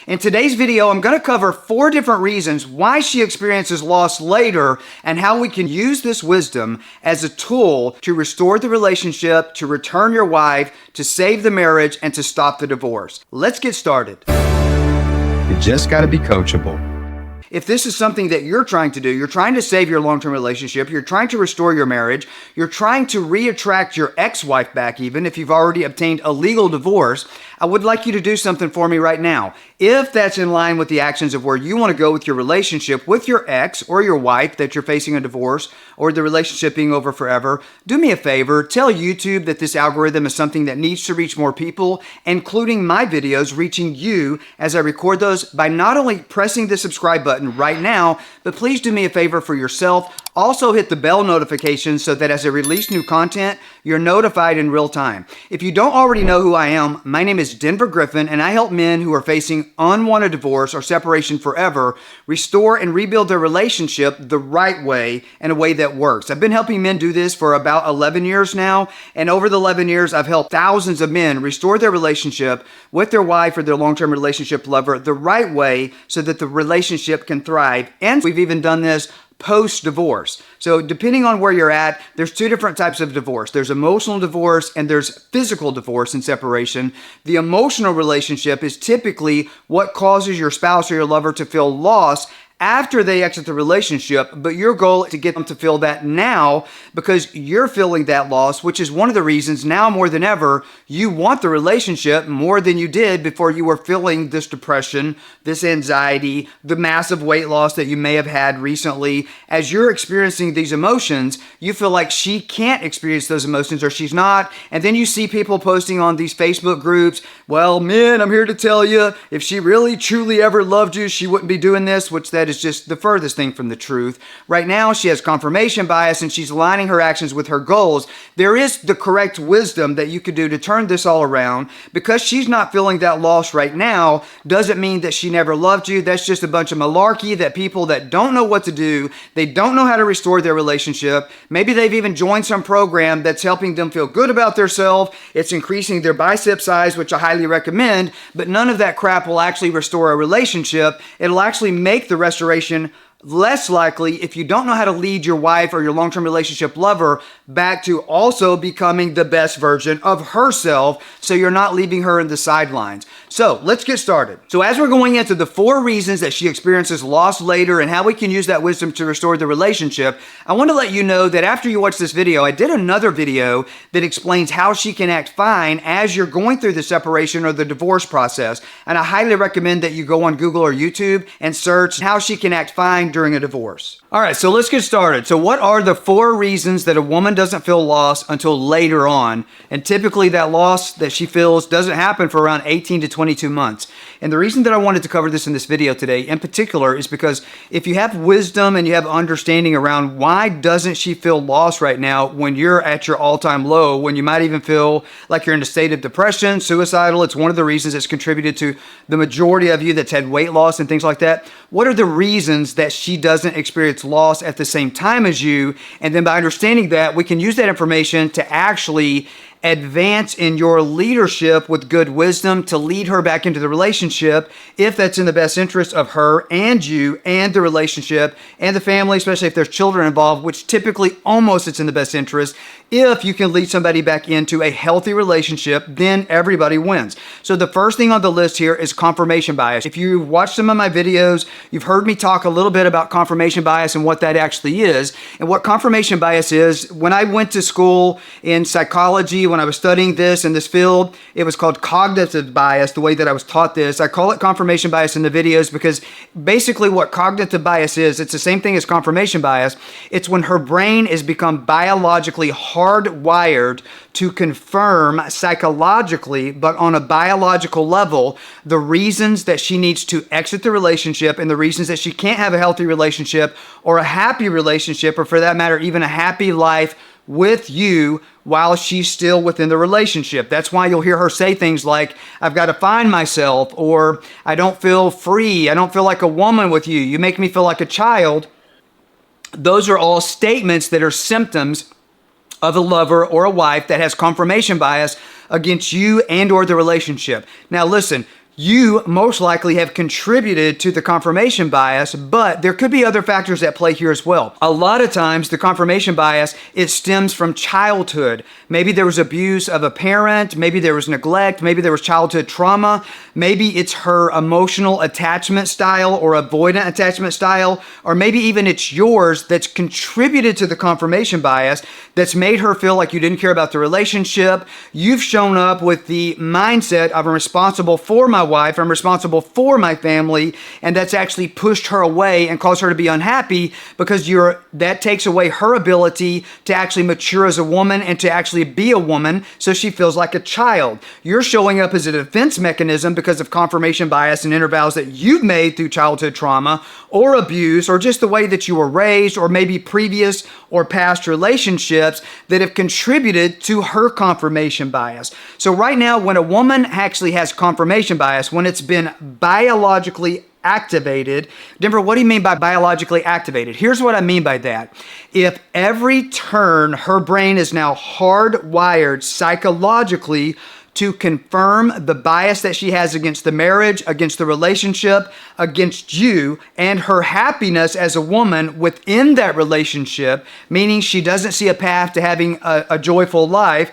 In today's video, I'm going to cover 4 different reasons why she experiences loss later and how we can use this wisdom as a tool to restore the relationship, to return your wife, to save the marriage, and to stop the divorce. Let's get started. You just got to be coachable. If this is something that you're trying to do, you're trying to save your long-term relationship, you're trying to restore your marriage, you're trying to reattract your ex-wife back even if you've already obtained a legal divorce, I would like you to do something for me right now. If that's in line with the actions of where you want to go with your relationship with your ex or your wife that you're facing a divorce or the relationship being over forever, do me a favor, tell YouTube that this algorithm is something that needs to reach more people, including my videos reaching you as I record those by not only pressing the subscribe button right now, but please do me a favor for yourself. Also hit the bell notification so that as I release new content, you're notified in real time. If you don't already know who I am, my name is Griffin, and I help men who are facing unwanted divorce or separation forever restore and rebuild their relationship the right way, in a way that works. I've been helping men do this for about 11 years now, and over the 11 years, I've helped thousands of men restore their relationship with their wife or their long-term relationship lover the right way so that the relationship can thrive. And we've even done this post-divorce. So depending on where you're at, there's 2 different types of divorce. There's emotional divorce and there's physical divorce and separation. The emotional relationship is typically what causes your spouse or your lover to feel lost after they exit the relationship, but your goal is to get them to feel that now because you're feeling that loss, which is one of the reasons now more than ever you want the relationship more than you did before you were feeling this depression, this anxiety, the massive weight loss that you may have had recently. As you're experiencing these emotions, you feel like she can't experience those emotions or she's not, and then you see people posting on these Facebook groups, well, men, I'm here to tell you, if she really truly ever loved you, she wouldn't be doing this, which that is just the furthest thing from the truth. Right now, she has confirmation bias and she's aligning her actions with her goals. There is the correct wisdom that you could do to turn this all around. Because she's not feeling that loss right now, doesn't mean that she never loved you. That's just a bunch of malarkey that people that don't know what to do, they don't know how to restore their relationship. Maybe they've even joined some program that's helping them feel good about themselves. It's increasing their bicep size, which I highly recommend, but none of that crap will actually restore a relationship. It'll actually make the restoration less likely if you don't know how to lead your wife or your long-term relationship lover back to also becoming the best version of herself so you're not leaving her in the sidelines. So let's get started. So as we're going into the 4 reasons that she experiences loss later and how we can use that wisdom to restore the relationship, I want to let you know that after you watch this video, I did another video that explains how she can act fine as you're going through the separation or the divorce process. And I highly recommend that you go on Google or YouTube and search how she can act fine during a divorce. All right, so let's get started. So what are the 4 reasons that a woman doesn't feel loss until later on? And typically that loss that she feels doesn't happen for around 18 to 22 months. And the reason that I wanted to cover this in this video today in particular is because if you have wisdom and you have understanding around why doesn't she feel lost right now when you're at your all-time low, when you might even feel like you're in a state of depression, suicidal, it's one of the reasons that's contributed to the majority of you that's had weight loss and things like that. What are the reasons that she doesn't experience loss at the same time as you? And then by understanding that, we can use that information to actually advance in your leadership with good wisdom to lead her back into the relationship if that's in the best interest of her and you and the relationship and the family, especially if there's children involved, which typically almost it's in the best interest. If you can lead somebody back into a healthy relationship, then everybody wins. So the first thing on the list here is confirmation bias. If you've watched some of my videos, you've heard me talk a little bit about confirmation bias and what that actually is. And what confirmation bias is, when I went to school in psychology, when I was studying this in this field, it was called cognitive bias, the way that I was taught this. I call it confirmation bias in the videos because basically what cognitive bias is, it's the same thing as confirmation bias. It's when her brain is become biologically hardwired to confirm psychologically, but on a biological level, the reasons that she needs to exit the relationship and the reasons that she can't have a healthy relationship or a happy relationship, or for that matter, even a happy life with you while she's still within the relationship. That's why you'll hear her say things like, I've got to find myself, or I don't feel free. I don't feel like a woman with you. You make me feel like a child. Those are all statements that are symptoms of a lover or a wife that has confirmation bias against you and or the relationship. Now listen, you most likely have contributed to the confirmation bias, but there could be other factors at play here as well. A lot of times the confirmation bias, it stems from childhood. Maybe there was abuse of a parent, maybe there was neglect, maybe there was childhood trauma, maybe it's her emotional attachment style or avoidant attachment style, or maybe even it's yours that's contributed to the confirmation bias that's made her feel like you didn't care about the relationship. You've shown up with the mindset of I'm responsible for my wife, I'm responsible for my family, and that's actually pushed her away and caused her to be unhappy because that takes away her ability to actually mature as a woman and to actually be a woman, so she feels like a child. You're showing up as a defense mechanism because of confirmation bias and intervals that you've made through childhood trauma or abuse or just the way that you were raised or maybe previous or past relationships that have contributed to her confirmation bias. So right now, when a woman actually has confirmation bias, when it's been biologically activated. Denver, what do you mean by biologically activated? Here's what I mean by that. If every turn her brain is now hardwired psychologically to confirm the bias that she has against the marriage, against the relationship, against you, and her happiness as a woman within that relationship, meaning she doesn't see a path to having a joyful life,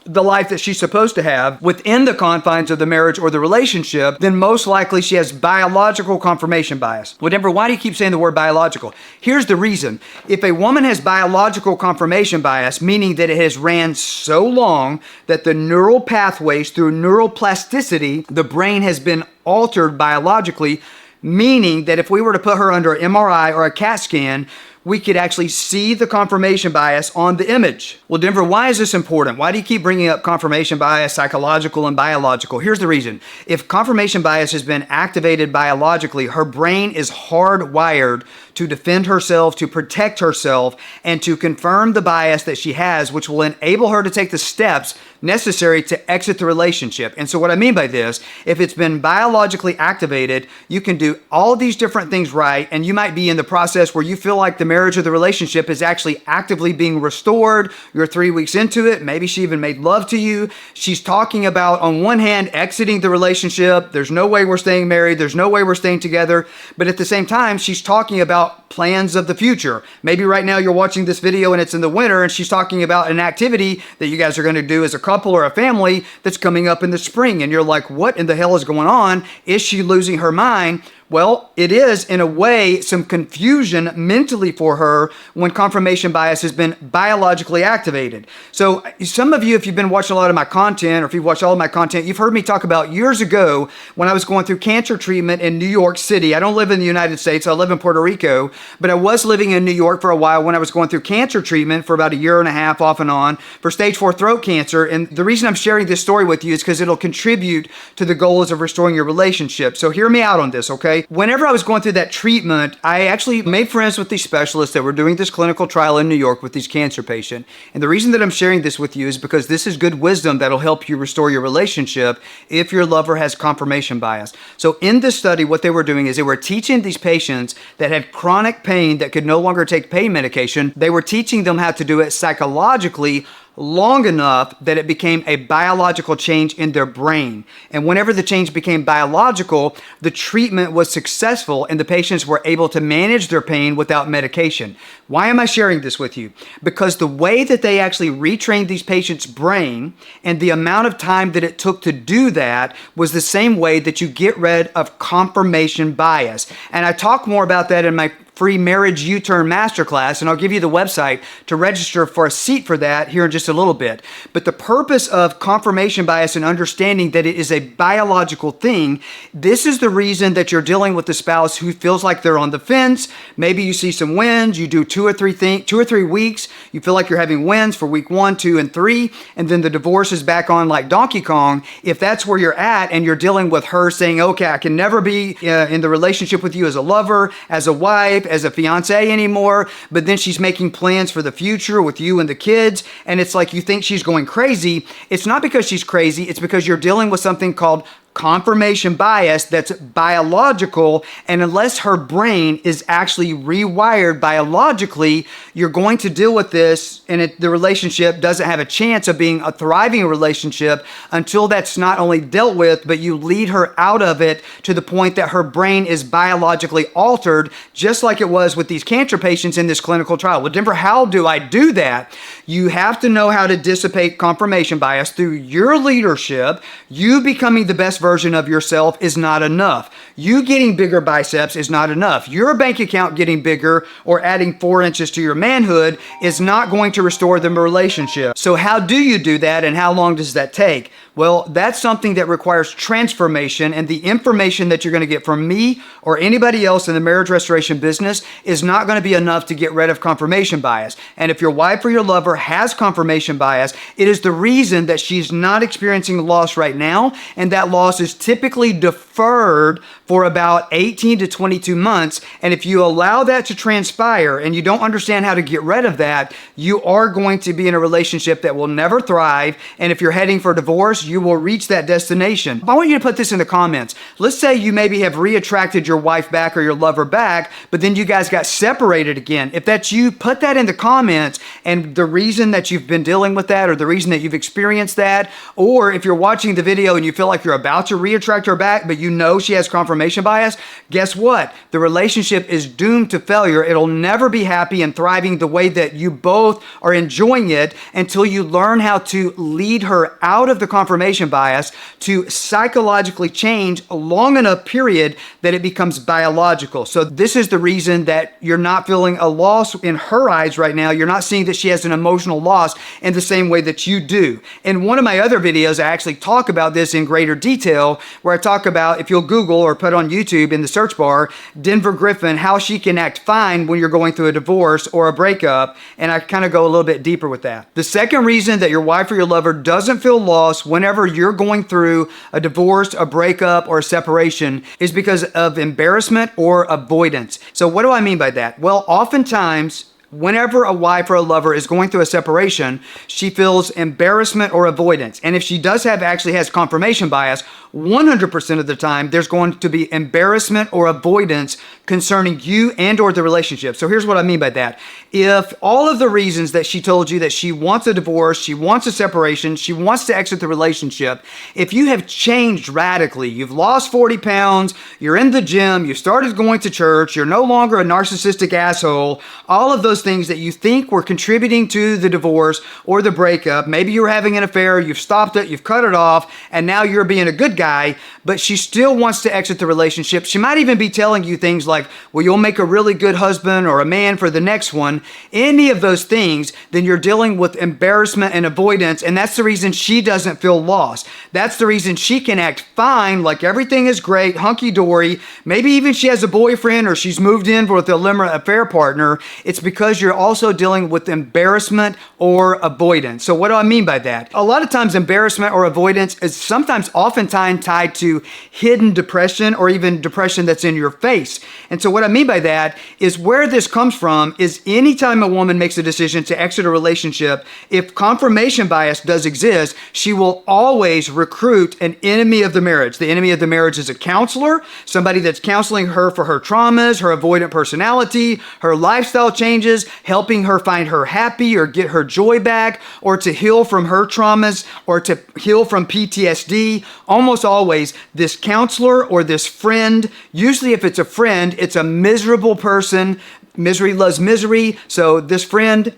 the life that she's supposed to have within the confines of the marriage or the relationship, then most likely she has biological confirmation bias. Well, Denver, why do you keep saying the word biological? Here's the reason. If a woman has biological confirmation bias, meaning that it has ran so long that the neural pathways through neuroplasticity, the brain has been altered biologically, meaning that if we were to put her under an MRI or a CAT scan, we could actually see the confirmation bias on the image. Well, Denver, why is this important? Why do you keep bringing up confirmation bias, psychological and biological? Here's the reason. If confirmation bias has been activated biologically, her brain is hardwired to defend herself, to protect herself, and to confirm the bias that she has, which will enable her to take the steps necessary to exit the relationship. And so what I mean by this, if it's been biologically activated, you can do all these different things right, and you might be in the process where you feel like the marriage or the relationship is actually actively being restored. You're 3 weeks into it. Maybe she even made love to you. She's talking about, on one hand, exiting the relationship. There's no way we're staying married. There's no way we're staying together. But at the same time, she's talking about plans of the future. Maybe right now you're watching this video and it's in the winter and she's talking about an activity that you guys are going to do as a couple or a family that's coming up in the spring. And you're like, what in the hell is going on? Is she losing her mind? Well, it is, in a way, some confusion mentally for her when confirmation bias has been biologically activated. So some of you, if you've been watching a lot of my content, or if you've watched all of my content, you've heard me talk about years ago when I was going through cancer treatment in New York City. I don't live in the United States. I live in Puerto Rico, but I was living in New York for a while when I was going through cancer treatment for about a year and a half off and on for stage 4 throat cancer. And the reason I'm sharing this story with you is because it'll contribute to the goals of restoring your relationship. So hear me out on this, okay? Whenever I was going through that treatment, I actually made friends with these specialists that were doing this clinical trial in New York with these cancer patients. And the reason that I'm sharing this with you is because this is good wisdom that'll help you restore your relationship if your lover has confirmation bias. So in this study, what they were doing is they were teaching these patients that had chronic pain that could no longer take pain medication, they were teaching them how to do it psychologically long enough that it became a biological change in their brain. And whenever the change became biological, the treatment was successful and the patients were able to manage their pain without medication. Why am I sharing this with you? Because the way that they actually retrained these patients' brain and the amount of time that it took to do that was the same way that you get rid of confirmation bias. And I talk more about that in my free marriage U-turn masterclass, and I'll give you the website to register for a seat for that here in just a little bit. But the purpose of confirmation bias and understanding that it is a biological thing, this is the reason that you're dealing with a spouse who feels like they're on the fence. Maybe you see some wins, you do 2 or 3 weeks, you feel like you're having wins for week 1, 2, and 3, and then the divorce is back on like Donkey Kong. If that's where you're at and you're dealing with her saying, okay, I can never be in the relationship with you as a lover, as a wife, as a fiance anymore, but then she's making plans for the future with you and the kids, and it's like you think she's going crazy. It's not because she's crazy, it's because you're dealing with something called confirmation bias that's biological, and unless her brain is actually rewired biologically, you're going to deal with this, and the relationship doesn't have a chance of being a thriving relationship until that's not only dealt with, but you lead her out of it to the point that her brain is biologically altered, just like it was with these cancer patients in this clinical trial. Well, Denver, how do I do that? You have to know how to dissipate confirmation bias through your leadership. You becoming the best version of yourself is not enough. You getting bigger biceps is not enough. Your bank account getting bigger or adding 4 inches to your manhood is not going to restore the relationship. So how do you do that, and how long does that take? Well, that's something that requires transformation, and the information that you're going to get from me or anybody else in the marriage restoration business is not going to be enough to get rid of confirmation bias. And if your wife or your lover has confirmation bias, it is the reason that she's not experiencing loss right now, and that loss is typically deferred for about 18 to 22 months. And if you allow that to transpire and you don't understand how to get rid of that, you are going to be in a relationship that will never thrive. And if you're heading for divorce, you will reach that destination. I want you to put this in the comments. Let's say you maybe have reattracted your wife back or your lover back, but then you guys got separated again. If that's you, put that in the comments, and the reason that you've been dealing with that, or the reason that you've experienced that, or if you're watching the video and you feel like you're about to reattract her back, but you know she has confirmation bias, guess what? The relationship is doomed to failure. It'll never be happy and thriving the way that you both are enjoying it until you learn how to lead her out of the confirmation bias to psychologically change a long enough period that it becomes biological. So this is the reason that you're not feeling a loss in her eyes right now. You're not seeing that she has an emotional loss in the same way that you do. In one of my other videos, I actually talk about this in greater detail, where I talk about, if you'll Google or put on YouTube in the search bar, Denver Griffin, how she can act fine when you're going through a divorce or a breakup, and I kind of go a little bit deeper with that. The second reason that your wife or your lover doesn't feel lost whenever you're going through a divorce, a breakup, or a separation is because of embarrassment or avoidance. So what do I mean by that? Well, oftentimes, whenever a wife or a lover is going through a separation, she feels embarrassment or avoidance. And if she actually has confirmation bias, 100% of the time, there's going to be embarrassment or avoidance concerning you and or the relationship. So here's what I mean by that. If all of the reasons that she told you that she wants a divorce, she wants a separation, she wants to exit the relationship, if you have changed radically, you've lost 40 pounds, you're in the gym, you started going to church, you're no longer a narcissistic asshole, all of those things that you think were contributing to the divorce or the breakup, maybe you were having an affair, you've stopped it, you've cut it off, and now you're being a good guy, but she still wants to exit the relationship. She might even be telling you things like, well, you'll make a really good husband or a man for the next one. Any of those things, then you're dealing with embarrassment and avoidance, and that's the reason she doesn't feel lost. That's the reason she can act fine, like everything is great, hunky-dory. Maybe even she has a boyfriend or she's moved in with a limerent affair partner. It's because you're also dealing with embarrassment or avoidance. So what do I mean by that? A lot of times embarrassment or avoidance is sometimes oftentimes tied to hidden depression or even depression that's in your face. And so what I mean by that is where this comes from is anytime a woman makes a decision to exit a relationship, if confirmation bias does exist, she will always recruit an enemy of the marriage. The enemy of the marriage is a counselor, somebody that's counseling her for her traumas, her avoidant personality, her lifestyle changes, helping her find her happy or get her joy back, or to heal from her traumas, or to heal from PTSD. Almost always, this counselor or this friend, usually if it's a friend, it's a miserable person. Misery loves misery. So this friend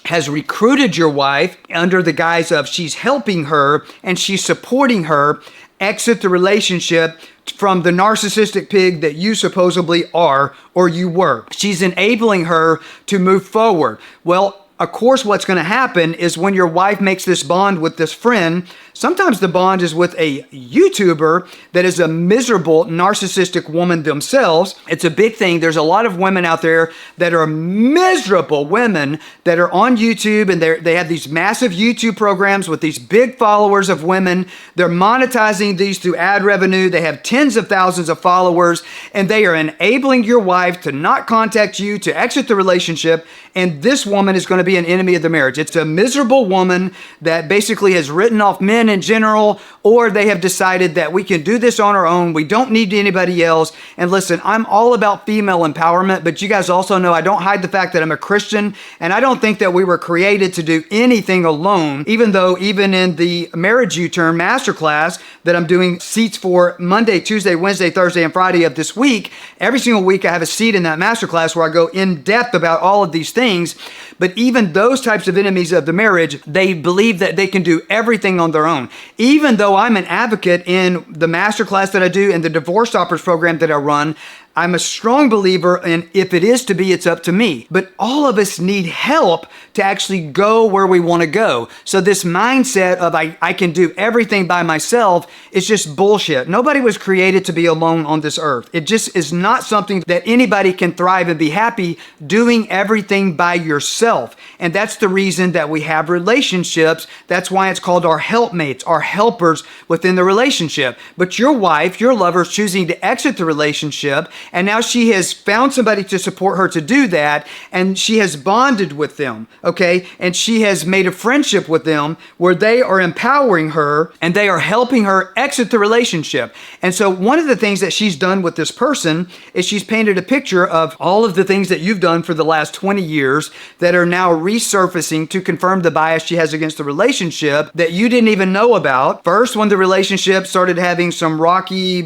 has recruited your wife under the guise of she's helping her and she's supporting her exit the relationship from the narcissistic pig that you supposedly are or you were. She's enabling her to move forward. Well, of course, what's going to happen is when your wife makes this bond with this friend, sometimes the bond is with a YouTuber that is a miserable, narcissistic woman themselves. It's a big thing. There's a lot of women out there that are miserable women that are on YouTube, and they have these massive YouTube programs with these big followers of women. They're monetizing these through ad revenue. They have tens of thousands of followers, and they are enabling your wife to not contact you, to exit the relationship, and this woman is going to be an enemy of the marriage. It's a miserable woman that basically has written off men women in general, or they have decided that we can do this on our own. We don't need anybody else. And listen, I'm all about female empowerment, but you guys also know I don't hide the fact that I'm a Christian, and I don't think that we were created to do anything alone, even though even in the Marriage U-Turn Masterclass that I'm doing seats for Monday, Tuesday, Wednesday, Thursday, and Friday of this week, every single week I have a seat in that masterclass where I go in depth about all of these things. But even those types of enemies of the marriage, they believe that they can do everything on their own. Even though I'm an advocate in the masterclass that I do and the DivorceStoppers program that I run, I'm a strong believer in if it is to be, it's up to me. But all of us need help to actually go where we want to go. So this mindset of I can do everything by myself is just bullshit. Nobody was created to be alone on this earth. It just is not something that anybody can thrive and be happy doing everything by yourself. And that's the reason that we have relationships. That's why it's called our helpmates, our helpers within the relationship. But your wife, your lover, is choosing to exit the relationship, and now she has found somebody to support her to do that, and she has bonded with them, okay? And she has made a friendship with them where they are empowering her and they are helping her exit the relationship. And so one of the things that she's done with this person is she's painted a picture of all of the things that you've done for the last 20 years that are now resurfacing to confirm the bias she has against the relationship that you didn't even know about. First, when the relationship started having some rocky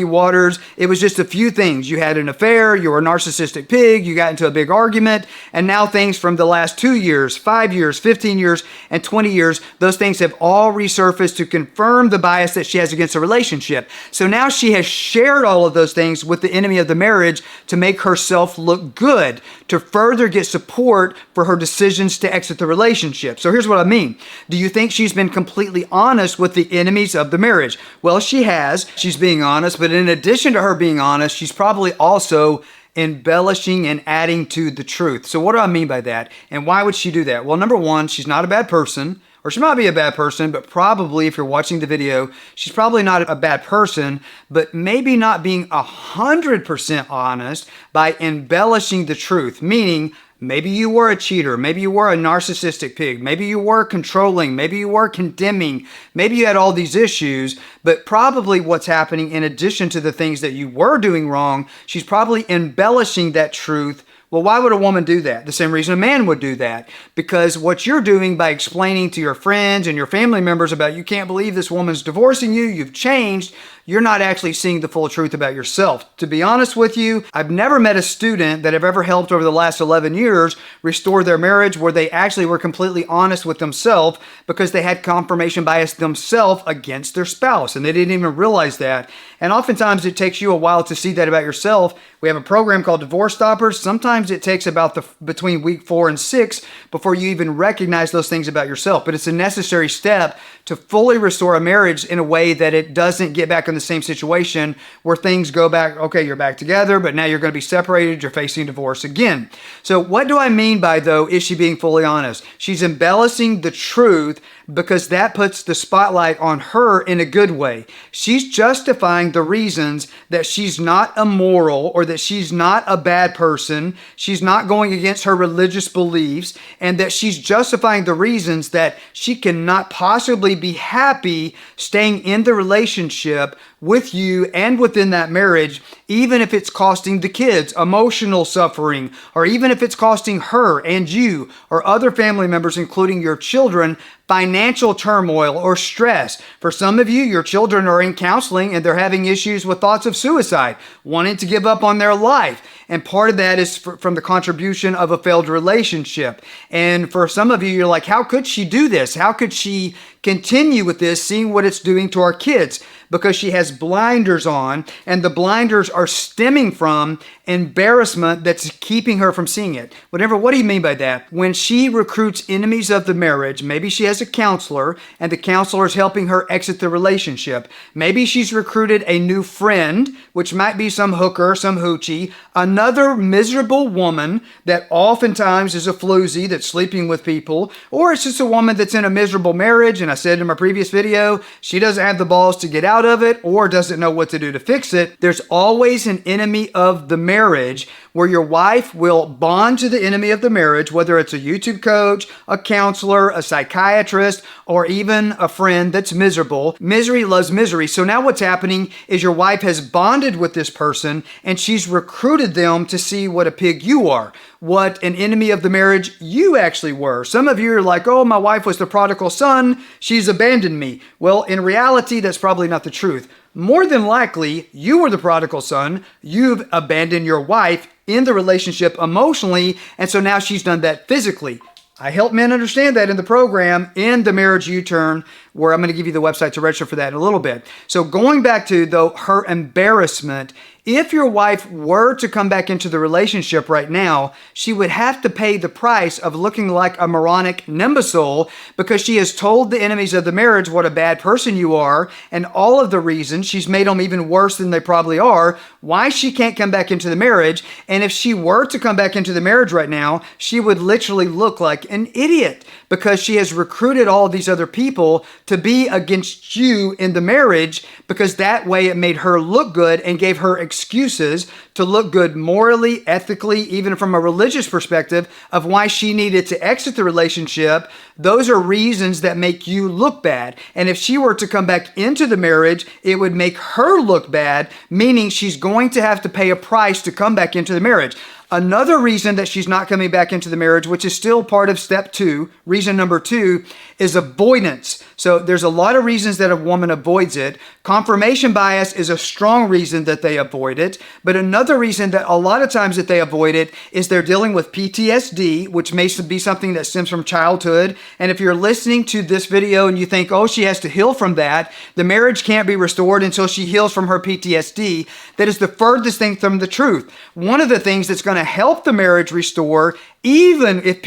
waters, it was just a few things. You had an affair, you were a narcissistic pig, you got into a big argument, and now things from the last 2 years, 5 years, 15 years, and 20 years, those things have all resurfaced to confirm the bias that she has against the relationship. So now she has shared all of those things with the enemy of the marriage to make herself look good, to further get support for her decisions to exit the relationship. So here's what I mean. Do you think she's been completely honest with the enemies of the marriage? Well, she has. She's being honest, but in addition to her being honest, she's probably also embellishing and adding to the truth. So what do I mean by that? And why would she do that? Well, number one, she's not a bad person, or she might be a bad person, but probably if you're watching the video, she's probably not a bad person, but maybe not being 100% honest by embellishing the truth, meaning maybe you were a cheater. Maybe you were a narcissistic pig. Maybe you were controlling. Maybe you were condemning. Maybe you had all these issues, but probably what's happening in addition to the things that you were doing wrong, she's probably embellishing that truth. Well, why would a woman do that? The same reason a man would do that. Because what you're doing by explaining to your friends and your family members about you can't believe this woman's divorcing you, you've changed, you're not actually seeing the full truth about yourself. To be honest with you, I've never met a student that I've ever helped over the last 11 years restore their marriage where they actually were completely honest with themselves because they had confirmation bias themselves against their spouse, and they didn't even realize that. And oftentimes it takes you a while to see that about yourself. We have a program called DivorceStoppers. Sometimes it takes about between week 4 and 6 before you even recognize those things about yourself. But it's a necessary step to fully restore a marriage in a way that it doesn't get back in the same situation where things go back, okay, you're back together, but now you're going to be separated, you're facing divorce again. So what do I mean by, though, is she being fully honest? She's embellishing the truth because that puts the spotlight on her in a good way. She's justifying the reasons that she's not immoral or that she's not a bad person, she's not going against her religious beliefs, and that she's justifying the reasons that she cannot possibly be happy staying in the relationship with you and within that marriage, even if it's costing the kids emotional suffering, or even if it's costing her and you or other family members, including your children, financial turmoil or stress. For some of you, your children are in counseling and they're having issues with thoughts of suicide, wanting to give up on their life. And part of that is from the contribution of a failed relationship. And for some of you, you're like, how could she do this? How could she continue with this, seeing what it's doing to our kids? Because she has blinders on, and the blinders are stemming from embarrassment that's keeping her from seeing it. What do you mean by that? When she recruits enemies of the marriage, maybe she has a counselor, and the counselor is helping her exit the relationship. Maybe she's recruited a new friend, which might be some hooker, some hoochie, another miserable woman that oftentimes is a floozy that's sleeping with people, or it's just a woman that's in a miserable marriage, and I said in my previous video, she doesn't have the balls to get out out of it or doesn't know what to do to fix it, there's always an enemy of the marriage where your wife will bond to the enemy of the marriage, whether it's a YouTube coach, a counselor, a psychiatrist, or even a friend that's miserable. Misery loves misery. So now what's happening is your wife has bonded with this person and she's recruited them to see what a pig you are, what an enemy of the marriage you actually were. Some of you are like, oh, my wife was the prodigal son, she's abandoned me. Well, in reality, that's probably not the truth. More than likely, you were the prodigal son, you've abandoned your wife in the relationship emotionally, and so now she's done that physically. I help men understand that in the program, in the Marriage U-Turn, where I'm going to give you the website to register for that in a little bit. So going back to, though, her embarrassment, if your wife were to come back into the relationship right now, she would have to pay the price of looking like a moronic imbecile because she has told the enemies of the marriage what a bad person you are and all of the reasons. She's made them even worse than they probably are, why she can't come back into the marriage. And if she were to come back into the marriage right now, she would literally look like an idiot because she has recruited all of these other people to be against you in the marriage because that way it made her look good and gave her excuses to look good morally, ethically, even from a religious perspective of why she needed to exit the relationship. Those are reasons that make you look bad. And if she were to come back into the marriage, it would make her look bad, meaning she's going to have to pay a price to come back into the marriage. Another reason that she's not coming back into the marriage, which is still part of step 2, reason number 2, is avoidance. So there's a lot of reasons that a woman avoids it. Confirmation bias is a strong reason that they avoid it. But another reason that a lot of times that they avoid it is they're dealing with PTSD, which may be something that stems from childhood. And if you're listening to this video and you think, oh, she has to heal from that, the marriage can't be restored until she heals from her PTSD, that is the furthest thing from the truth. One of the things that's going to help the marriage restore, even if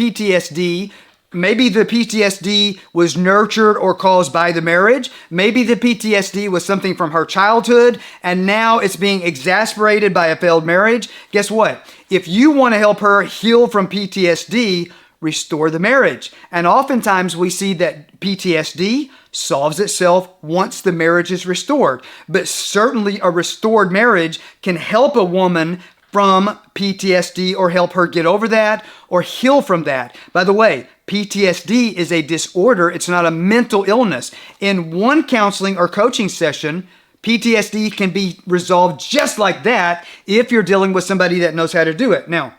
maybe the PTSD was nurtured or caused by the marriage. Maybe the PTSD was something from her childhood and now it's being exasperated by a failed marriage. Guess what? If you want to help her heal from PTSD, restore the marriage. And oftentimes we see that PTSD solves itself once the marriage is restored. But certainly a restored marriage can help a woman from PTSD or help her get over that or heal from that. By the way, PTSD is a disorder. It's not a mental illness. In one counseling or coaching session, PTSD can be resolved just like that if you're dealing with somebody that knows how to do it. Now,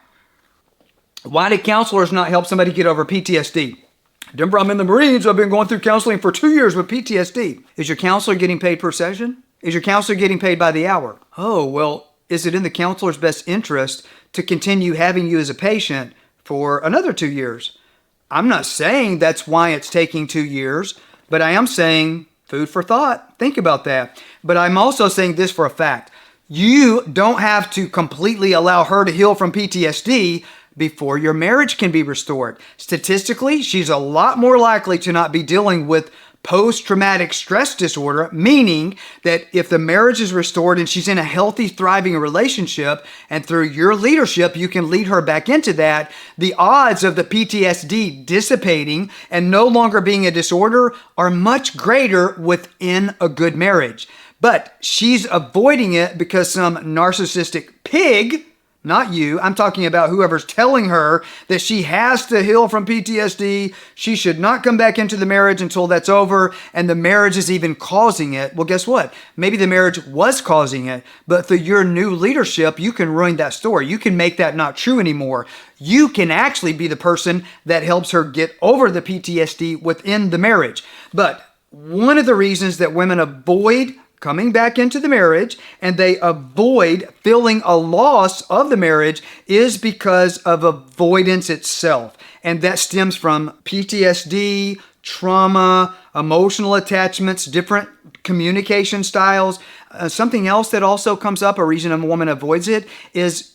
why do counselors not help somebody get over PTSD? Denver, I'm in the Marines. I've been going through counseling for 2 years with PTSD. Is your counselor getting paid per session? Is your counselor getting paid by the hour? Oh, well, is it in the counselor's best interest to continue having you as a patient for another 2 years? I'm not saying that's why it's taking 2 years, but I am saying food for thought. Think about that. But I'm also saying this for a fact. You don't have to completely allow her to heal from PTSD before your marriage can be restored. Statistically, she's a lot more likely to not be dealing with post-traumatic stress disorder, meaning that if the marriage is restored and she's in a healthy, thriving relationship, and through your leadership, you can lead her back into that, the odds of the PTSD dissipating and no longer being a disorder are much greater within a good marriage. But she's avoiding it because some narcissistic pig, not you, I'm talking about whoever's telling her that she has to heal from PTSD, she should not come back into the marriage until that's over, and the marriage is even causing it. Well, guess what? Maybe the marriage was causing it, but through your new leadership, you can ruin that story. You can make that not true anymore. You can actually be the person that helps her get over the PTSD within the marriage. But one of the reasons that women avoid coming back into the marriage and they avoid feeling a loss of the marriage is because of avoidance itself. And that stems from PTSD, trauma, emotional attachments, different communication styles. Something else that also comes up, a reason a woman avoids it, is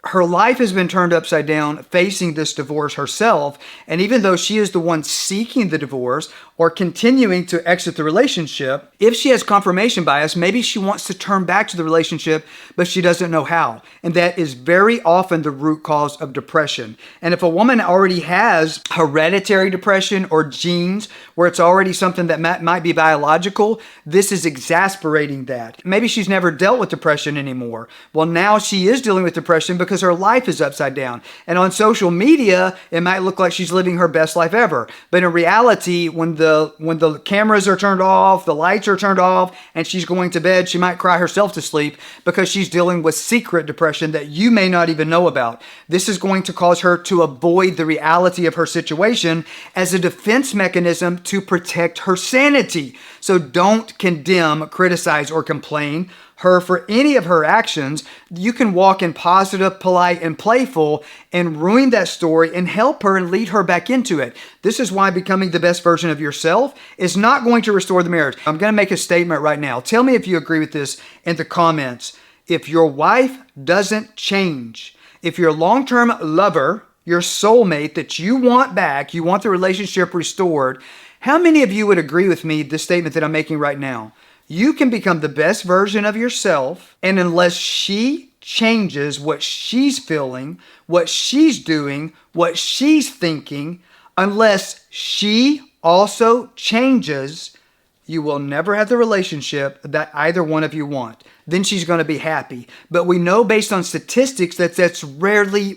her life has been turned upside down facing this divorce herself. And even though she is the one seeking the divorce or continuing to exit the relationship, if she has confirmation bias, maybe she wants to turn back to the relationship, but she doesn't know how. And that is very often the root cause of depression. And if a woman already has hereditary depression or genes where it's already something that might be biological, this is exasperating that. Maybe she's never dealt with depression anymore. Well, now she is dealing with depression because her life is upside down. And on social media, it might look like she's living her best life ever. But in reality, when the cameras are turned off, the lights are turned off, and she's going to bed, she might cry herself to sleep because she's dealing with secret depression that you may not even know about. This is going to cause her to avoid the reality of her situation as a defense mechanism to protect her sanity. So don't condemn, criticize, or complain her for any of her actions. You can walk in positive, polite, and playful and ruin that story and help her and lead her back into it. This is why becoming the best version of yourself is not going to restore the marriage. I'm going to make a statement right now. Tell me if you agree with this in the comments. If your wife doesn't change, if your long-term lover, your soulmate that you want back, you want the relationship restored, how many of you would agree with me, this statement that I'm making right now? You can become the best version of yourself, and unless she changes what she's feeling, what she's doing, what she's thinking, unless she also changes, you will never have the relationship that either one of you want. Then she's going to be happy. But we know based on statistics that that's rarely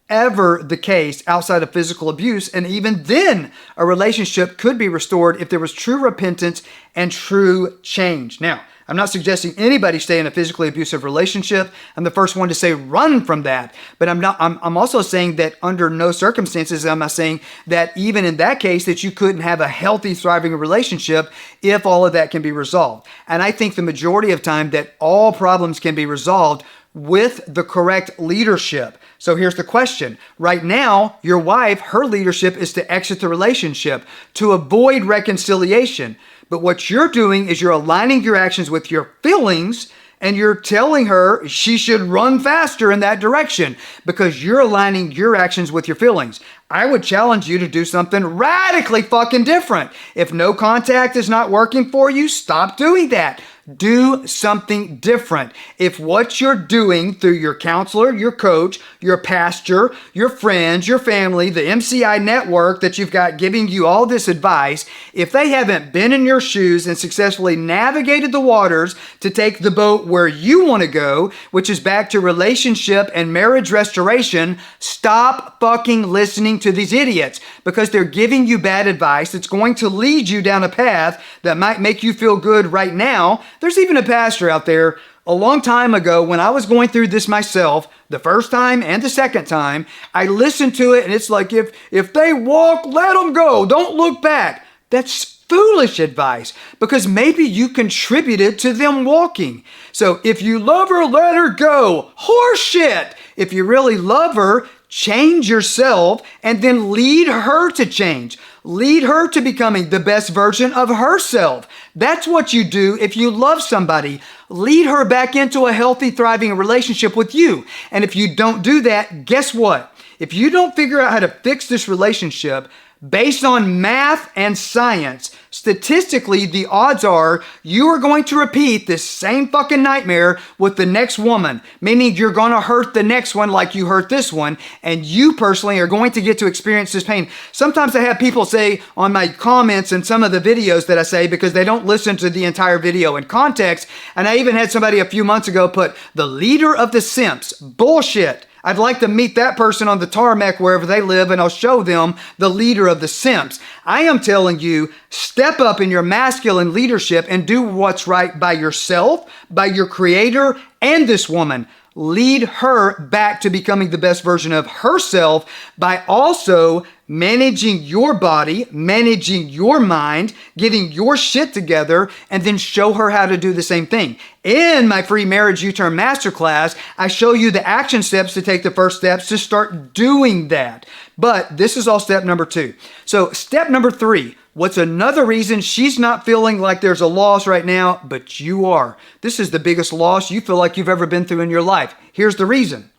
ever the case outside of physical abuse. And even then, a relationship could be restored if there was true repentance and true change. Now, I'm not suggesting anybody stay in a physically abusive relationship. I'm the first one to say run from that. But I'm also saying that under no circumstances am I saying that even in that case that you couldn't have a healthy, thriving relationship if all of that can be resolved. And I think the majority of time that all problems can be resolved with the correct leadership. So here's the question. Right now, your wife, her leadership is to exit the relationship, to avoid reconciliation. But what you're doing is you're aligning your actions with your feelings, and you're telling her she should run faster in that direction because you're aligning your actions with your feelings. I would challenge you to do something radically fucking different. If no contact is not working for you, stop doing that. Do something different. If what you're doing through your counselor, your coach, your pastor, your friends, your family, the MCI network that you've got giving you all this advice, if they haven't been in your shoes and successfully navigated the waters to take the boat where you want to go, which is back to relationship and marriage restoration, stop fucking listening to these idiots because they're giving you bad advice that's going to lead you down a path that might make you feel good right now. There's even a pastor out there a long time ago when I was going through this myself, the first time and the second time, I listened to it and it's like, if they walk, let them go. Don't look back. That's foolish advice because maybe you contributed to them walking. So if you love her, let her go. Horseshit. If you really love her, change yourself and then lead her to change. Lead her to becoming the best version of herself. That's what you do if you love somebody. Lead her back into a healthy, thriving relationship with you. And if you don't do that, guess what? If you don't figure out how to fix this relationship based on math and science, statistically, the odds are you are going to repeat this same fucking nightmare with the next woman, meaning you're going to hurt the next one like you hurt this one, and you personally are going to get to experience this pain. Sometimes I have people say on my comments and some of the videos that I say because they don't listen to the entire video in context, and I even had somebody a few months ago put, the leader of the simps. Bullshit. I'd like to meet that person on the tarmac wherever they live and I'll show them the leader of the simps. I am telling you, step up in your masculine leadership and do what's right by yourself, by your creator, and this woman. Lead her back to becoming the best version of herself by also managing your body, managing your mind, getting your shit together, and then show her how to do the same thing. In my free Marriage U-Turn Masterclass, I show you the action steps to take the first steps to start doing that. But this is all step number 2. So step number 3, what's another reason she's not feeling like there's a loss right now, but you are? This is the biggest loss you feel like you've ever been through in your life. Here's the reason.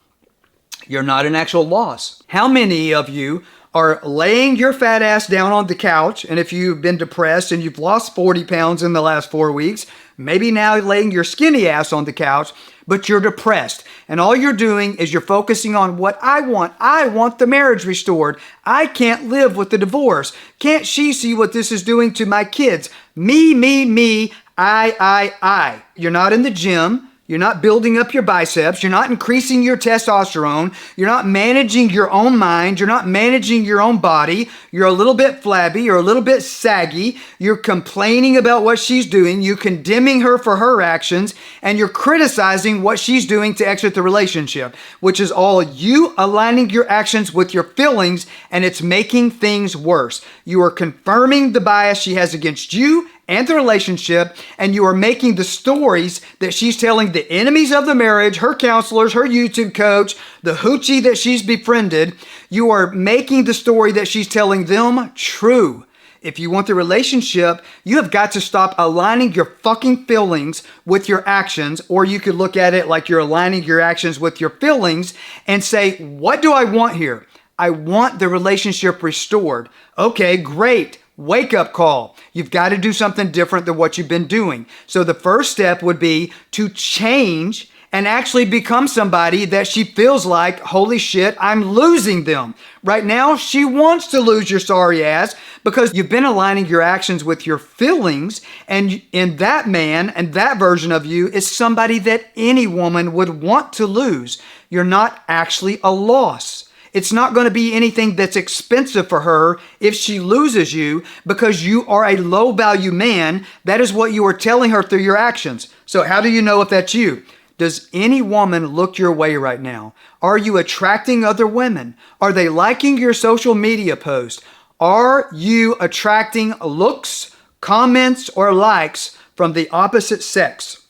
You're not an actual loss. How many of you are laying your fat ass down on the couch, and if you've been depressed and you've lost 40 pounds in the last 4 weeks, maybe now laying your skinny ass on the couch, but you're depressed, and all you're doing is you're focusing on what I want. I want the marriage restored. I can't live with the divorce. Can't she see what this is doing to my kids? Me, I. You're not in the gym. You're not building up your biceps. You're not increasing your testosterone. You're not managing your own mind. You're not managing your own body. You're a little bit flabby. You're a little bit saggy. You're complaining about what she's doing. You're condemning her for her actions. And you're criticizing what she's doing to exit the relationship, which is all you aligning your actions with your feelings, and it's making things worse. You are confirming the bias she has against you and the relationship, and you are making the stories that she's telling the enemies of the marriage, her counselors, her YouTube coach, the hoochie that she's befriended. You are making the story that she's telling them true. If you want the relationship, you have got to stop aligning your fucking feelings with your actions, or you could look at it like you're aligning your actions with your feelings and say, what do I want here? I want the relationship restored. Okay, great. Wake up call. You've got to do something different than what you've been doing. So the first step would be to change and actually become somebody that she feels like, holy shit, I'm losing them. Right now, she wants to lose your sorry ass because you've been aligning your actions with your feelings. And in that man and that version of you is somebody that any woman would want to lose. You're not actually a loss. It's not going to be anything that's expensive for her if she loses you because you are a low value man. That is what you are telling her through your actions. So how do you know if that's you? Does any woman look your way right now? Are you attracting other women? Are they liking your social media posts? Are you attracting looks, comments, or likes from the opposite sex?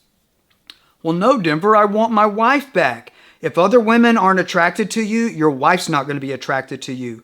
Well, no, Denver, I want my wife back. If other women aren't attracted to you, your wife's not going to be attracted to you.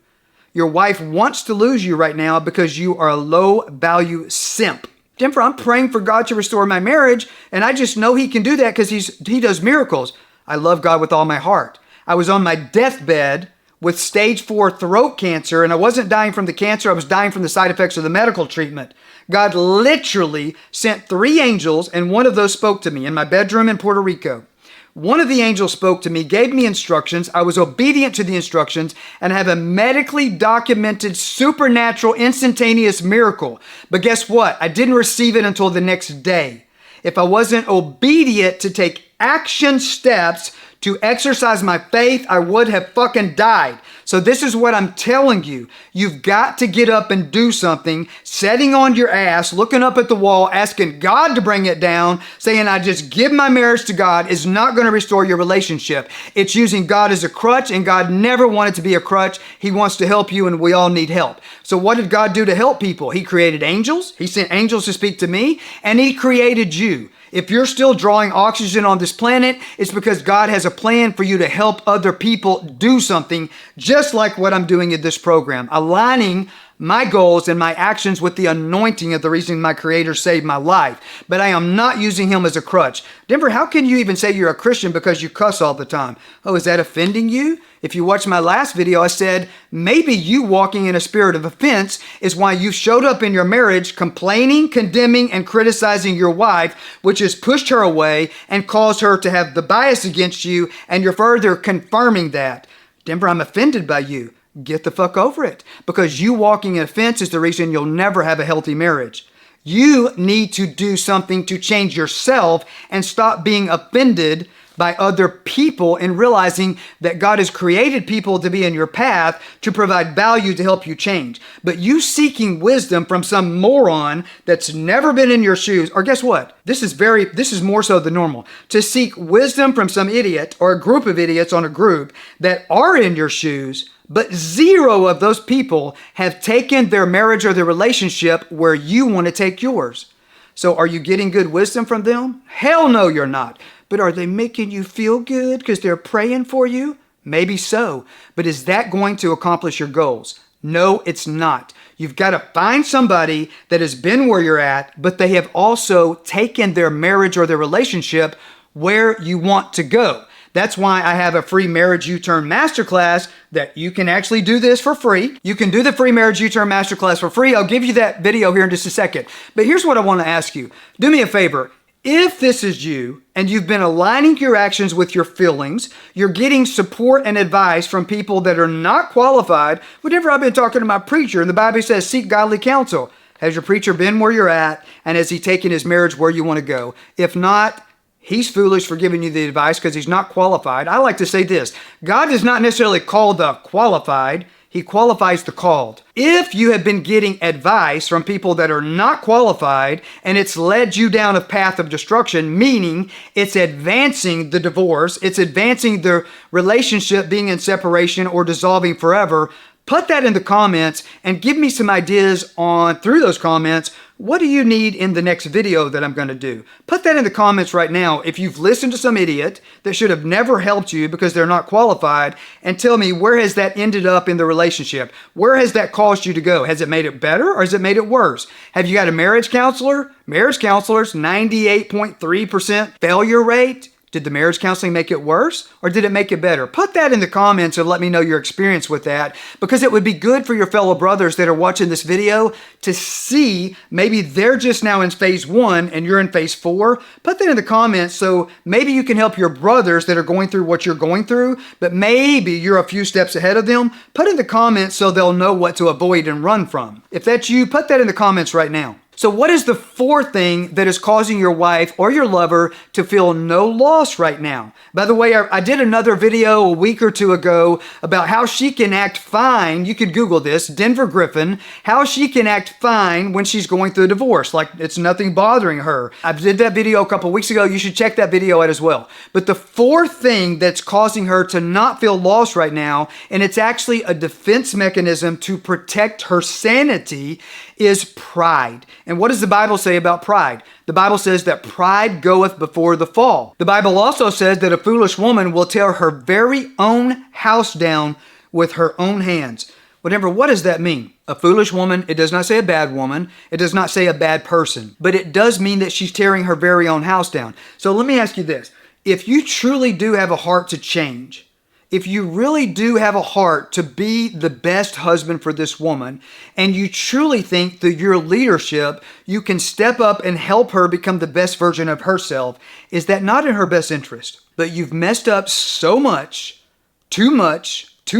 Your wife wants to lose you right now because you are a low value simp. Denver, I'm praying for God to restore my marriage, and I just know he can do that because he does miracles. I love God with all my heart. I was on my deathbed with stage 4 throat cancer, and I wasn't dying from the cancer. I was dying from the side effects of the medical treatment. God literally sent 3 angels, and one of those spoke to me in my bedroom in Puerto Rico. One of the angels spoke to me, gave me instructions. I was obedient to the instructions and have a medically documented supernatural instantaneous miracle. But guess what? I didn't receive it until the next day. If I wasn't obedient to take action steps to exercise my faith, I would have fucking died. So this is what I'm telling you. You've got to get up and do something, sitting on your ass, looking up at the wall, asking God to bring it down, saying, I just give my marriage to God is not going to restore your relationship. It's using God as a crutch, and God never wanted to be a crutch. He wants to help you, and we all need help. So what did God do to help people? He created angels. He sent angels to speak to me, and he created you. If you're still drawing oxygen on this planet, it's because God has a plan for you to help other people do something, just like what I'm doing in this program, aligning my goals and my actions with the anointing of the reason my Creator saved my life. But I am not using him as a crutch. Denver, how can you even say you're a Christian because you cuss all the time? Oh, is that offending you? If you watched my last video, I said, maybe you walking in a spirit of offense is why you showed up in your marriage complaining, condemning, and criticizing your wife, which has pushed her away and caused her to have the bias against you, and you're further confirming that. Denver, I'm offended by you. Get the fuck over it, because you walking in offense is the reason you'll never have a healthy marriage. You need to do something to change yourself and stop being offended by other people and realizing that God has created people to be in your path to provide value to help you change. But you seeking wisdom from some moron that's never been in your shoes, or guess what? This is more so than normal. To seek wisdom from some idiot or a group of idiots on a group that are in your shoes, but 0 of those people have taken their marriage or their relationship where you want to take yours. So are you getting good wisdom from them? Hell no, you're not. But are they making you feel good because they're praying for you? Maybe so. But is that going to accomplish your goals? No, it's not. You've got to find somebody that has been where you're at, but they have also taken their marriage or their relationship where you want to go. That's why I have a free marriage U-turn masterclass that you can actually do this for free. You can do the free marriage U-turn masterclass for free. I'll give you that video here in just a second. But here's what I want to ask you. Do me a favor. If this is you and you've been aligning your actions with your feelings, you're getting support and advice from people that are not qualified. Whenever I've been talking to my preacher, and the Bible says, seek godly counsel. Has your preacher been where you're at? And has he taken his marriage where you want to go? If not, he's foolish for giving you the advice because he's not qualified. I like to say this. God does not necessarily call the qualified. He qualifies the called. If you have been getting advice from people that are not qualified and it's led you down a path of destruction, meaning it's advancing the divorce, it's advancing the relationship being in separation or dissolving forever, put that in the comments and give me some ideas on, through those comments, what do you need in the next video that I'm going to do? Put that in the comments right now if you've listened to some idiot that should have never helped you because they're not qualified, and tell me, where has that ended up in the relationship? Where has that caused you to go? Has it made it better or has it made it worse? Have you got a marriage counselor? Marriage counselors, 98.3% failure rate. Did the marriage counseling make it worse or did it make it better? Put that in the comments and let me know your experience with that, because it would be good for your fellow brothers that are watching this video to see maybe they're just now in phase 1 and you're in phase 4. Put that in the comments so maybe you can help your brothers that are going through what you're going through, but maybe you're a few steps ahead of them. Put in the comments so they'll know what to avoid and run from. If that's you, put that in the comments right now. So what is the fourth thing that is causing your wife or your lover to feel no loss right now? By the way, I did another video a week or two ago about how she can act fine. You can Google this, Denver Griffin, how she can act fine when she's going through a divorce, like it's nothing bothering her. I did that video a couple weeks ago. You should check that video out as well. But the fourth thing that's causing her to not feel lost right now, and it's actually a defense mechanism to protect her sanity, is pride. And what does the Bible say about pride? The Bible says that pride goeth before the fall. The Bible also says that a foolish woman will tear her very own house down with her own hands. Whatever, what does that mean? A foolish woman, it does not say a bad woman. It does not say a bad person. But it does mean that she's tearing her very own house down. So let me ask you this. If you truly do have a heart to change, if you really do have a heart to be the best husband for this woman, and you truly think through your leadership, you can step up and help her become the best version of herself, is that not in her best interest? But you've messed up so much, too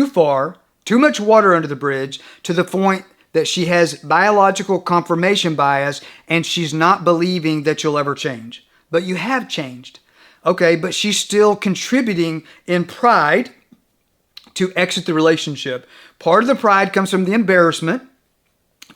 far, too much water under the bridge, to the point that she has biological confirmation bias and she's not believing that you'll ever change. But you have changed. Okay, but she's still contributing in pride to exit the relationship. Part of the pride comes from the embarrassment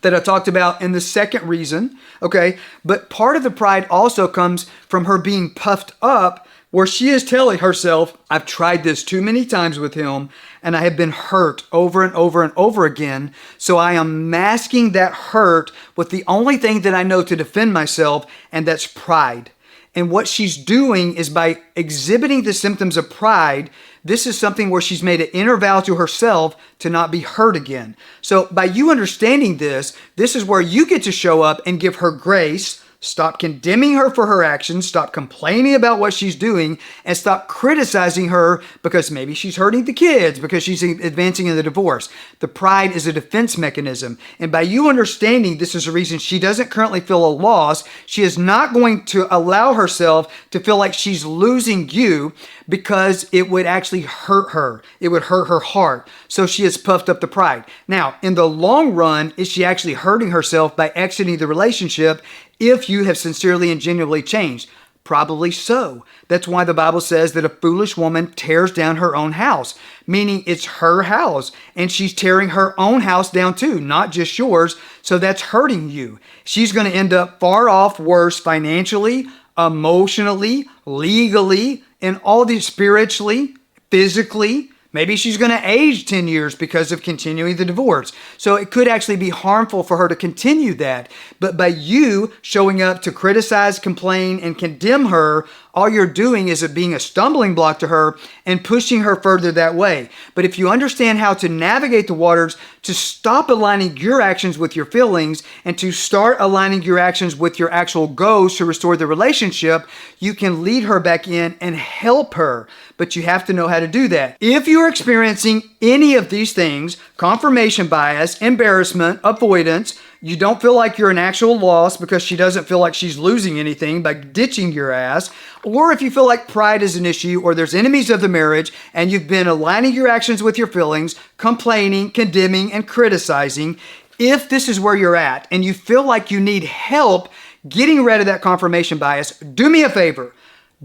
that I talked about in the second reason, okay? But part of the pride also comes from her being puffed up, where she is telling herself, I've tried this too many times with him and I have been hurt over and over and over again. So I am masking that hurt with the only thing that I know to defend myself, and that's pride. And what she's doing is, by exhibiting the symptoms of pride, this is something where she's made an inner vow to herself to not be hurt again. So by you understanding this, this is where you get to show up and give her grace. Stop condemning her for her actions. Stop complaining about what she's doing, and stop criticizing her because maybe she's hurting the kids, because she's advancing in the divorce. The pride is a defense mechanism. And by you understanding this is the reason she doesn't currently feel a loss, she is not going to allow herself to feel like she's losing you, because it would actually hurt her. It would hurt her heart. So she has puffed up the pride. Now, in the long run, is she actually hurting herself by exiting the relationship if you have sincerely and genuinely changed? Probably so. That's why the Bible says that a foolish woman tears down her own house, meaning it's her house, and she's tearing her own house down too, not just yours. So that's hurting you. She's going to end up far off worse financially, emotionally, legally, and all these, spiritually, physically. Maybe she's going to age 10 years because of continuing the divorce. So it could actually be harmful for her to continue that. But by you showing up to criticize, complain, and condemn her all you're doing is being a stumbling block to her and pushing her further that way. But if you understand how to navigate the waters, to stop aligning your actions with your feelings and to start aligning your actions with your actual goals to restore the relationship, you can lead her back in and help her. But you have to know how to do that. If you're experiencing any of these things, confirmation bias, embarrassment, avoidance, you don't feel like you're an actual loss because she doesn't feel like she's losing anything by ditching your ass, or if you feel like pride is an issue or there's enemies of the marriage and you've been aligning your actions with your feelings, complaining, condemning, and criticizing, if this is where you're at and you feel like you need help getting rid of that confirmation bias, do me a favor.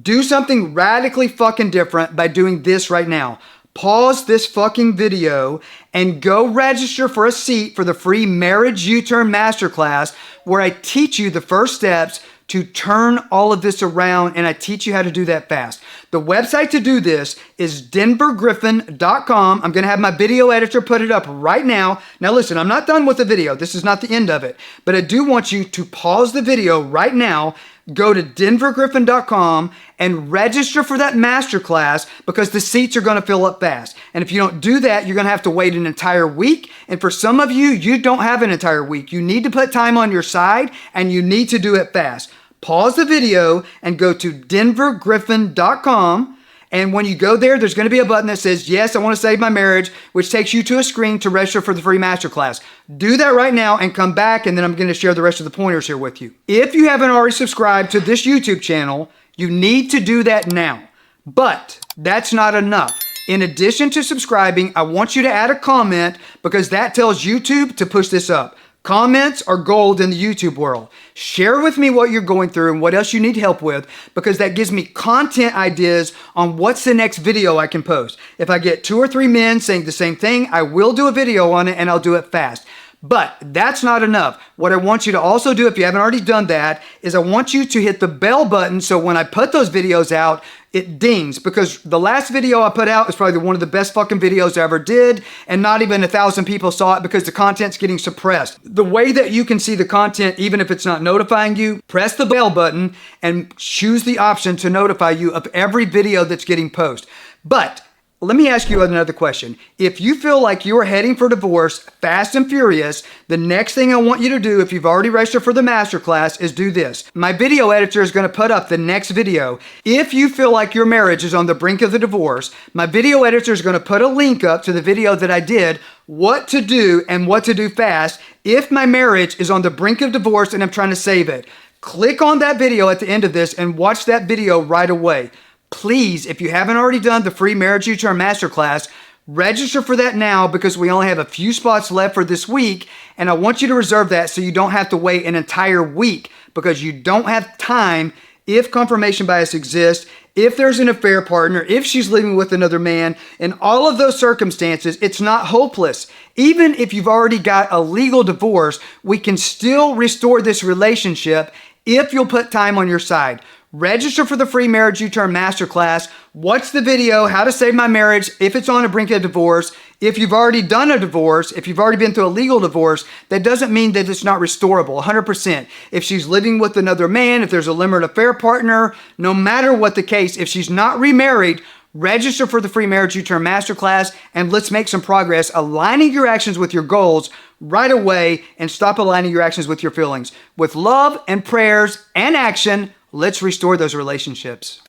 Do something radically fucking different by doing this right now. Pause this fucking video and go register for a seat for the free Marriage U-Turn Masterclass, where I teach you the first steps to turn all of this around, and I teach you how to do that fast. The website to do this is DivorceStoppers.com. I'm going to have my video editor put it up right now. Now listen, I'm not done with the video. This is not the end of it, but I do want you to pause the video right now, go to DivorceStoppers.com and register for that masterclass, because the seats are going to fill up fast. And if you don't do that, you're going to have to wait an entire week. And for some of you, you don't have an entire week. You need to put time on your side and you need to do it fast. Pause the video and go to DivorceGriffin.com. And when you go there, there's going to be a button that says, yes, I want to save my marriage, which takes you to a screen to register for the free masterclass. Do that right now and come back, and then I'm going to share the rest of the pointers here with you. If you haven't already subscribed to this YouTube channel, you need to do that now. But that's not enough. In addition to subscribing, I want you to add a comment, because that tells YouTube to push this up. Comments are gold in the YouTube world. Share with me what you're going through and what else you need help with, because that gives me content ideas on what's the next video I can post. If I get 2 or 3 men saying the same thing, I will do a video on it, and I'll do it fast. But that's not enough. What I want you to also do, if you haven't already done that, is I want you to hit the bell button so when I put those videos out, it dings. Because the last video I put out is probably one of the best fucking videos I ever did, and not even 1,000 people saw it because the content's getting suppressed. The way that you can see the content, even if it's not notifying you, press the bell button and choose the option to notify you of every video that's getting posted. But let me ask you another question. If you feel like you're heading for divorce fast and furious, the next thing I want you to do, if you've already registered for the masterclass, is do this. My video editor is going to put up the next video. If you feel like your marriage is on the brink of the divorce, my video editor is going to put a link up to the video that I did, what to do and what to do fast if my marriage is on the brink of divorce and I'm trying to save it. Click on that video at the end of this and watch that video right away. Please, if you haven't already done the free Marriage U-Turn Masterclass, register for that now, because we only have a few spots left for this week, and I want you to reserve that so you don't have to wait an entire week, because you don't have time if confirmation bias exists, if there's an affair partner, if she's living with another man. In all of those circumstances, it's not hopeless. Even if you've already got a legal divorce, we can still restore this relationship if you'll put time on your side. Register for the free Marriage U-Turn Masterclass. Watch the video, How to Save My Marriage if it's on the brink of divorce. If you've already done a divorce, if you've already been through a legal divorce, that doesn't mean that it's not restorable, 100%. If she's living with another man, if there's a limited affair partner, no matter what the case, if she's not remarried, register for the free Marriage U-Turn Masterclass, and let's make some progress aligning your actions with your goals right away, and stop aligning your actions with your feelings. With love and prayers and action, let's restore those relationships.